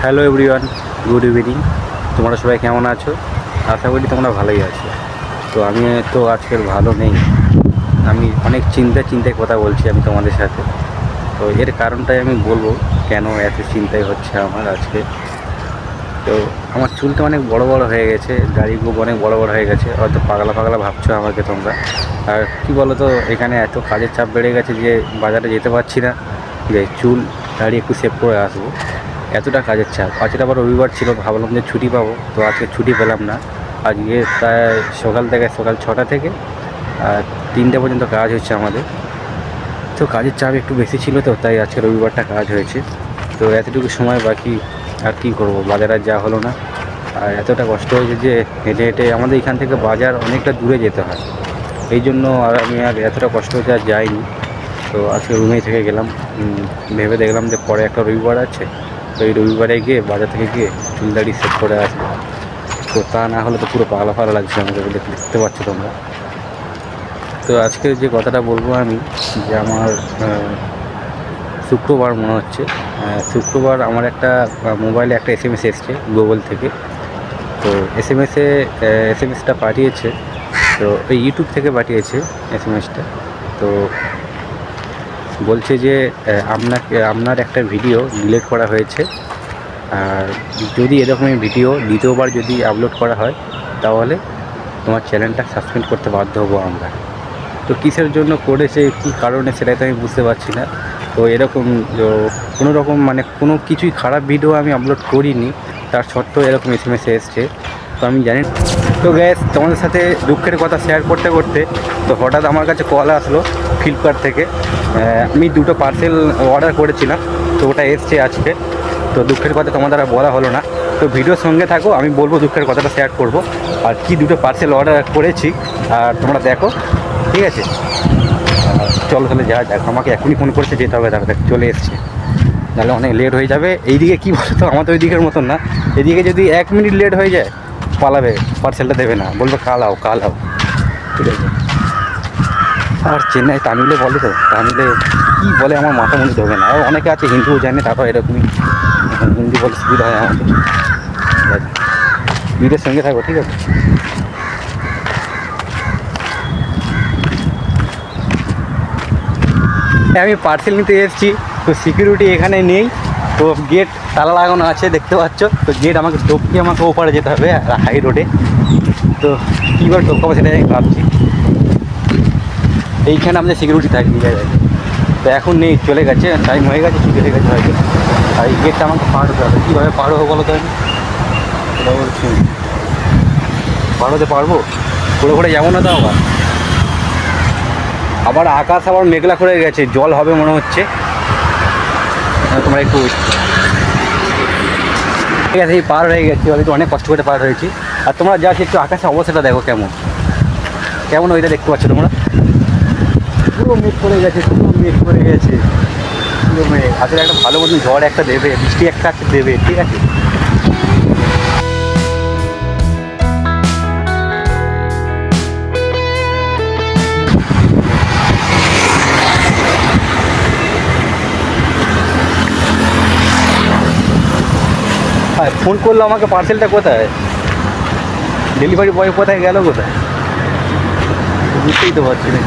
Hello everyone, good evening. তোমরা সবাই কেমন আছো? আশা করি তোমরা ভালোই আছো। তো আমি তো আজকের ভালো নেই। আমি অনেক চিন্তায় কথা বলছি আমি তোমাদের সাথে। তো এর কারণটাই আমি বলবো কেন এত চিন্তায় হচ্ছে আমার আজকে। তো আমার চুলটা অনেক বড় বড় হয়ে গেছে, দাড়ি খুব অনেক বড় বড় হয়ে গেছে। হয়তো পাগলা পাগলা ভাবছো আমাকে তোমরা। আর কী বলো তো, এখানে এত কাজের চাপ বেড়ে গেছে যে বাজারে যেতে পারছি না, যে চুল দাড়ি একটু সেভ করে আসবো। এতটা কাজের চাপ। আজকে আবার রবিবার ছিল, ভাবলাম যে ছুটি পাবো, তো আজকে ছুটি পেলাম না। আজকে প্রায় সকাল 6টা থেকে আর 3টে পর্যন্ত কাজ হচ্ছে আমাদের। তো কাজের চাপ একটু বেশি ছিল, তো তাই আজকে রবিবারটা কাজ হয়েছে। তো এতটুকু সময় বাকি, আর কি করব, বাজার আর যাওয়া হলো না। আর এতটা কষ্ট হয়েছে যে হেঁটে হেঁটে আমাদের এখান থেকে বাজার অনেকটা দূরে যেতে হয়, এই জন্য আর আমি আর এতটা কষ্ট হতে আর যাইনি। তো আজকে রুমেই থেকে গেলাম। ভেবে দেখলাম যে পরে একটা রবিবার আছে, তো এই রবিবারে গিয়ে বাজার থেকে গিয়ে চুল দাড়ি সেট করে আসবো। তো তা না হলে তো পুরো পাগলা লাগছে আমাকে, বলে দেখতে পাচ্ছ তোমরা। তো আজকে যে কথাটা বলবো আমি, যে আমার শুক্রবার মনে হচ্ছে, শুক্রবার আমার একটা মোবাইলে একটা SMS এসছে গুগল থেকে। তো এসএমএসটা পাঠিয়েছে, তো ওই ইউটিউব থেকে পাঠিয়েছে এসএমএসটা। তো বলছে যে আপনার একটা ভিডিও ডিলিট করা হয়েছে, আর যদি এরকমই ভিডিও দ্বিতীয়বার যদি আপলোড করা হয় তাহলে তোমার চ্যানেলটা সাসপেন্ড করতে বাধ্য হবো আমরা। তো কিসের জন্য করেছে, কী কারণে, সেটাই তো আমি বুঝতে পারছি না। তো এরকম কোনো রকম মানে কোনো কিছুই খারাপ ভিডিও আমি আপলোড করিনি, তার সত্ত্বেও এরকম SMS এসছে। তো আমি জানি। তো গ্যাস, তোমাদের সাথে দুঃখের কথা শেয়ার করতে করতে তো হঠাৎ আমার কাছে কল আসলো ফ্লিপকার্ট থেকে। আমি 2টো পার্সেল অর্ডার করেছিলাম, তো ওটা এসছে আজকে। তো দুঃখের কথা তোমাদের আর বলা হলো না। তো ভিডিওর সঙ্গে থাকো, আমি বলবো দুঃখের কথাটা শেয়ার করব, আর কি 2টো পার্সেল অর্ডার করেছি আর তোমরা দেখো, ঠিক আছে? চলো তাহলে যাওয়া যাক। আমাকে এখনই ফোন করেছে, যেতে হবে, তাহলে চলে এসছে, নাহলে অনেক লেট হয়ে যাবে। এইদিকে কী বলো তো, আমাদের ওই দিকের মতন না, এদিকে যদি 1 মিনিট লেট হয়ে যায় পালাবে, পার্সেলটা দেবে না, বলবে কাল আও, ঠিক আছে? আর চেন্নাই তামিলে বলে, তো তামিলে কী বলে আমার মাথা মনে ঢোকে না। আর অনেকে আছে হিন্দিও জানে, তারপর এরকমই হিন্দি বলতে সুবিধা হয় আমাদের। ভিডিওর সঙ্গে থাকো, ঠিক আছে? আমি পার্সেল নিতে এসেছি, তো সিকিউরিটি এখানে নেই, তো গেট তালা লাগানো আছে দেখতে পাচ্ছ। তো গেট আমাকে টপকে আমাকে ওপারে যেতে হবে হাই রোডে। তো কী করে টপকাবো সেটাই আমি ভাবছি। এইখানে আমাদের সিকিউরিটি থাকে এই জায়গায়, তো এখন নেই, চলে গেছে, টাইম হয়ে গেছে, ছুটি হয়ে গেছে হয়তো। আর এই গেটটা আমাকে পার হতে হবে। কীভাবে পার হবো বলো তো? আমি সেটা বলছি, পার হতে পারবো? ঘুরে যাবো না তো আবার আকাশ আবার মেঘলা করে গেছে, জল হবে মনে হচ্ছে। তোমরা একটু, ঠিক আছে, এই পার হয়ে গেছি, হয়তো অনেক কষ্ট করে পার হয়েছি। আর তোমরা যাচ্ছি একটু আকাশের অবস্থাটা দেখো কেমন ওইটা দেখতে পাচ্ছ তোমরা? পুরো মেঘ করে গেছে, পুরো মেঘ। আসলে একটা ভালো মতন ঝড় একটা দেবে, বৃষ্টি একটা দেবে, ঠিক আছে? হ্যাঁ, ফোন করলো আমাকে, পার্সেলটা কোথায়, ডেলিভারি বয় কোথায় গেল, কোথায় বুঝতেই তো পারছি না।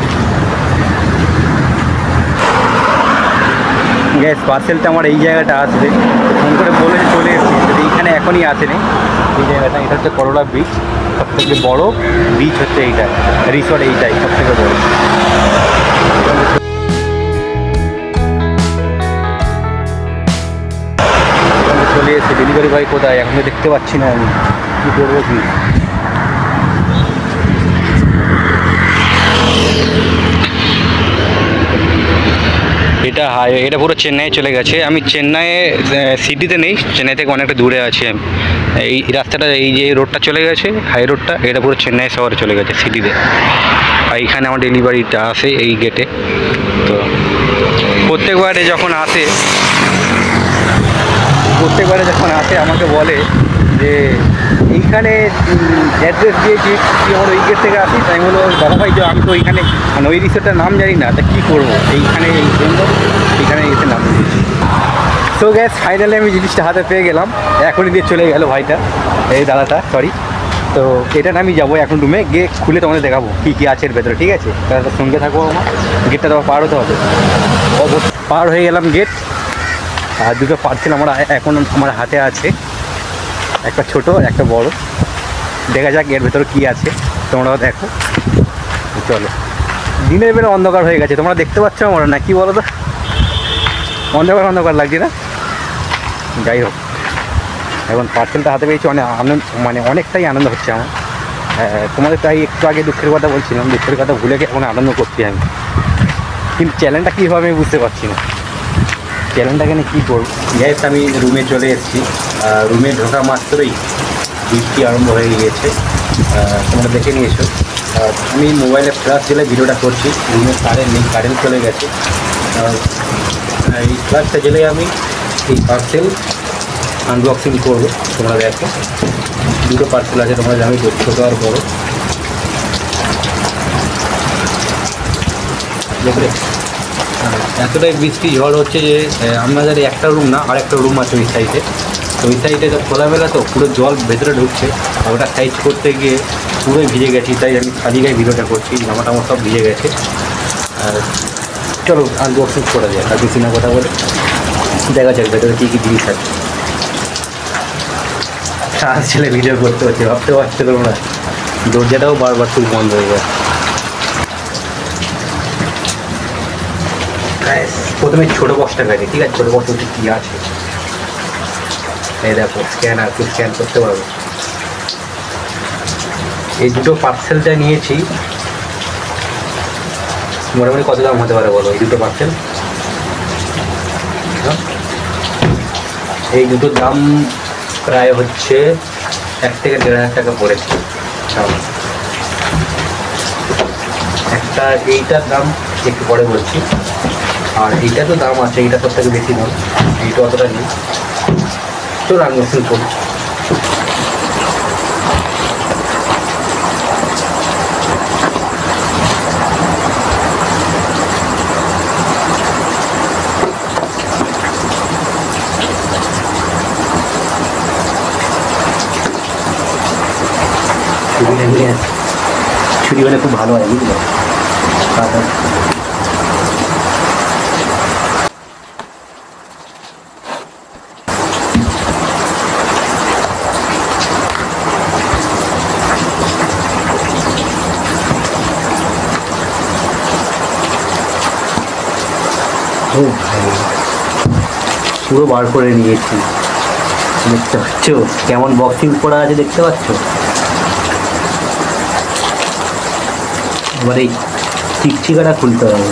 গ্যাস, পার্সেলটা আমার এই জায়গাটা আসবে, ফোন করে বলেছে চলে এসেছি, যদি এইখানে এখনই আসেনি। এই জায়গাটা, এটা হচ্ছে করোলা বিচ, সবথেকে বড় বিচ হচ্ছে এইটা, রিসর্ট এইটাই সবথেকে বড়। চলে এসেছে, ডেলিভারি বয় কোথায় এখন দেখতে পাচ্ছি না, আমি কী করবো কি? এটা পুরো চেন্নাই চলে গেছে। আমি চেন্নাইয়ে সিটিতে নেই, চেন্নাই থেকে অনেকটা দূরে আছি আমি। এই রাস্তাটা, এই যে রোডটা চলে গেছে, হাই রোডটা, এটা পুরো চেন্নাই শহরে চলে গেছে, সিটিতে। আর এইখানে আমার ডেলিভারিটা আসে এই গেটে। তো প্রত্যেকবারে যখন আসে আমাকে বলে যে এইখানে অ্যাড্রেস দিয়েছি, কি আমার ওই গেট থেকে আসি। তাই বলো দাদা ভাই, যে আমি তো ওইখানে মানে ওই রিসোর্টটার নাম জানি না, তা কী করবো, এইখানে এসে নাম দিয়েছি। তো গ্যাস ফাইনালি আমি জিনিসটা হাতে পেয়ে গেলাম, এখনই দিয়ে চলে গেল ভাইটা, এই দাদাটা সরি। তো এটা আমি যাবো এখন রুমে গিয়ে খুলে তোমাদের দেখাবো কী কী আছে এর ভেতরে, ঠিক আছে? তাহলে সঙ্গে থাকবো, আমার গেটটা তো পার হতে হবে। পার হয়ে গেলাম গেট, আর দুটো পার্সেল আমার এখন আমার হাতে আছে, একটা ছোট একটা বড়। দেখা যাক এর ভেতরে কী আছে, তোমরাও দেখো। চলো, দিনের বেলা অন্ধকার হয়ে গেছে, তোমরা দেখতে পাচ্ছ আমরা না, কি বলো তো? অন্ধকার অন্ধকার লাগছে না? যাই হোক, এখন পার্সেলটা হাতে পেয়েছি, অনেক আনন্দ, মানে অনেকটাই আনন্দ হচ্ছে আমার। তোমাদের তাই একটু আগে দুঃখের কথা বলছিলাম, দুঃখের কথা ভুলে গিয়ে এখন আনন্দ করছি আমি, কিন্তু চ্যালেঞ্জটা কী হবে আমি বুঝতে পারছি না, চ্যালেঞ্জটাকে নিয়ে কী করবো। গ্যাস আমি রুমে চলে এসেছি, রুমে ঢোকা মাত্রই বৃষ্টি আরম্ভ হয়ে গিয়েছে, তোমরা দেখে নিয়েছো। আমি মোবাইলে ফ্ল্যাশ জেলে ভিডিওটা করছি, রুমে কারেন্ট নেই, কারেন্ট চলে গেছে। এই ফ্ল্যাশটা জেলে আমি এই পার্সেল আনবক্সিং করবো, তোমরা দেখো। দুটো পার্সেল আছে, তোমরা জানোই তো, ছোটো আর বড়ো। দেখলে এতটাই বৃষ্টি ঝড় হচ্ছে যে আমাদের একটা রুম না, আর একটা রুম আছে ওই সাইডে, তো ওই সাইডে খোলামেলা, তো পুরো জল ভেতরে ঢুকছে, আর ওটা সাইজ করতে গিয়ে পুরোই ভিজে গেছি, তাই আমি খালি গায়ে ভিডিওটা করছি, জামা টামা সব ভিজে গেছে। আর চলো আনবক্সিং করা যায়, আর বেশি না কথা বলে দেখা যাক ভেতরে কী কী জিনিস আছে। ছেলে ভিডিও করতে হচ্ছে, ভাবতে পারছো তোমরা, দরজাটাও বারবার খুব বন্ধ হয়ে যায়। প্রথমে ছোটো বক্সটা কাটি, ঠিক আছে? ছোটো বক্সটা কী আছে এই দেখো, স্ক্যানার, তুই স্ক্যান করতে পারবো। এই দুটো পার্সেলটা নিয়েছি, মোটামুটি কত দাম হতে পারে বলো এই দুটো পার্সেল? এই দুটোর দাম প্রায় হচ্ছে 1 থেকে 1.5 টাকা পড়েছে। একটা এইটার দাম একটু পরে বলছি, আর এইটা তো দাম আছে, এইটা সব থেকে বেশি দাম, এইটা অতটা নেই। চলো আনবক্সিং করি। ছুরি হলে খুব ভালো হয়, বুঝলো? ও ভাই, পুরো বার করে নিয়েছি, দেখতে পাচ্ছ কেমন বক্সিং করা আছে, দেখতে পাচ্ছ? এবার এই চিকচিকাটা খুলতে হবে,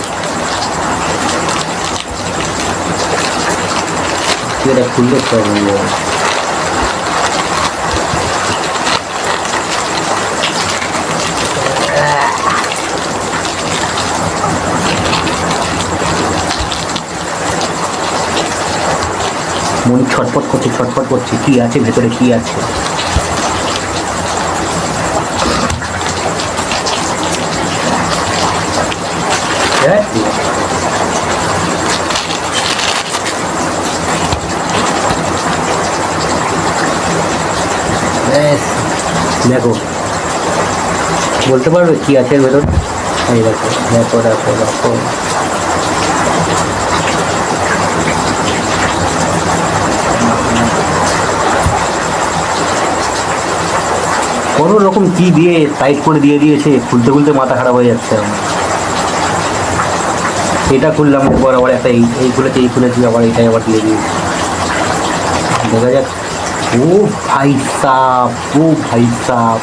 এটা খুললে মন ছটফট করছে, ছটফট করছে, কি আছে ভেতরে, কি আছে? দেখো, বলতে পারবে কি আছে এর ভেতর? এই দেখো, দেখো দেখো দেখো, কোনো রকম কি দিয়ে টাইট করে দিয়ে দিয়েছে, খুলতে খুলতে মাথা খারাপ হয়ে যাচ্ছে আমার। এটা খুললাম, এরপর আবার একটা এই খুলেছি, এই খুলেছি, আবার এইটাই আবার দিয়ে দিয়েছি। দেখা যাক। ও ভাই সাহ, ও ভাই সাহ,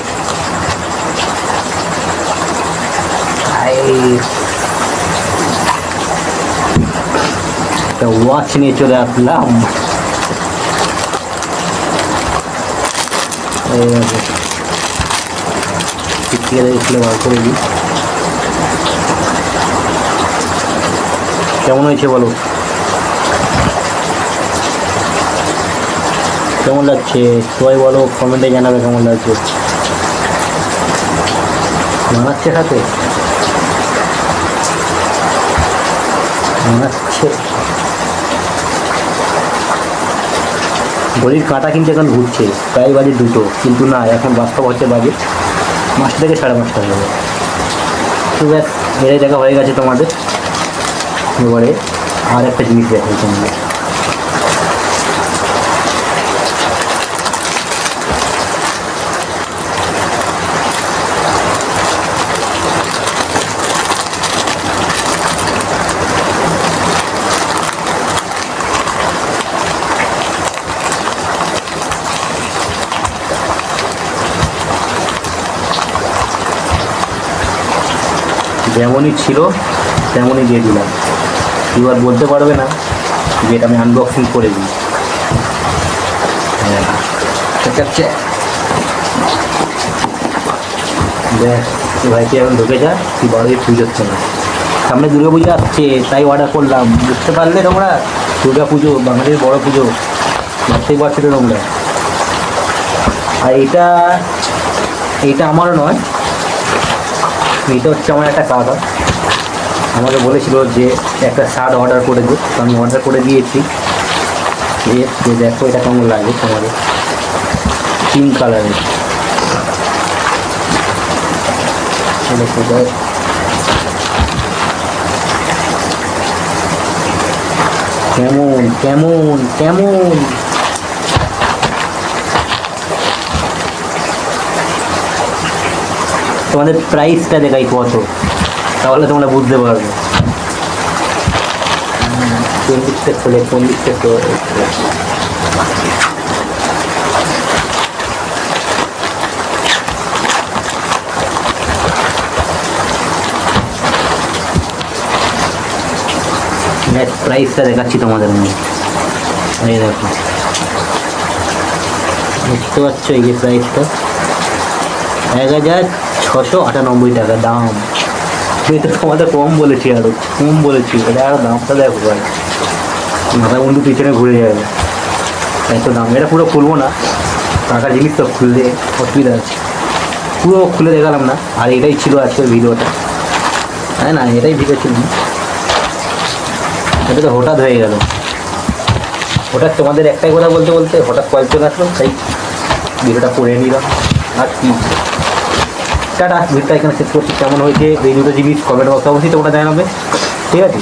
একটা ওয়াচ নিয়ে চলে আসলাম। বার করে দিই, কেমন হয়েছে বলো, কেমন লাগছে সবাই বলো, কমেন্টে জানাবে কেমন লাগছে। মানাচ্ছে সাথে, মানাচ্ছে। ঘড়ির কাঁটা কিন্তু এখন ঘুরছে, প্রায় বাজে 2টো, কিন্তু না, এখন বাস্তব হচ্ছে বাজে 5টা থেকে 5:30 হয়ে যাবে। তো ব্যাস, এটাই দেখা হয়ে গেছে তোমাদের। এবারে আর একটা জিনিস দেখাই তোমাদের। যেমনই ছিল তেমনই দিয়ে দিলাম, এবার বলতে পারবে না যে এটা আমি আনবক্সিং করে দিই। হ্যাঁ, দেখ ভাইকে এখন ঢুকে যা, তুই বড়ই পুজোচ্ছে না, সামনে দুর্গা পুজো আসছে তাই অর্ডার করলাম, বুঝতে পারলে তোমরা? দুর্গা পুজো বাঙালির বড় পুজো, ভাবতেই পারছো তো তোমরা। আর এইটা আমারও নয়, এটা হচ্ছে আমার একটা কাকা, আমাকে বলেছিল যে একটা শার্ট অর্ডার করে দে, তো আমি অর্ডার করে দিয়েছি। যে দেখো এটা কেমন লাগে তোমাদের, পিঙ্ক কালারের। কেমন কেমন কেমন তোমাদের প্রাইসটা দেখাই কত, তাহলে তোমরা বুঝতে পারবে। কোন দিকটা খোলে, কোন দিকটা প্রাইসটা দেখাচ্ছি তোমাদের মনে। এই দেখো, বুঝতে পারছো? এই যে প্রাইসটা 1698 টাকা দাম। আমি তো তোমাদের কম বলেছি, আরো কম বলেছি, এটা আরো দামটা দেখো ভাই, মাথা বন্ধু পিছনে ঘুরে যাবে, এত দাম। এটা পুরো খুলবো না, টাকার জিনিস তো খুললে অসুবিধা আছে, পুরো খুলে দেখালাম না। আর এটাই ছিল আজকের ভিডিওটা, তাই না? এটাই ভিডিও ছিল, এটা তো হঠাৎ হয়ে গেল। হঠাৎ তোমাদের একটাই কথা বলতে বলতে হঠাৎ কয়েক চলে আসলো, তাই ভিডিওটা করে নিলাম। আর কি, টাটা, ভিডিওটা এখানে শেষ করছি। কেমন হয়েছে এই দুটো জিনিস কমেন্ট বক্সে অবশ্যই তোমরা জানাবে, ঠিক আছে?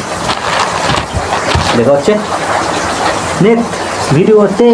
দেখা হচ্ছে নেক্সট ভিডিওতে।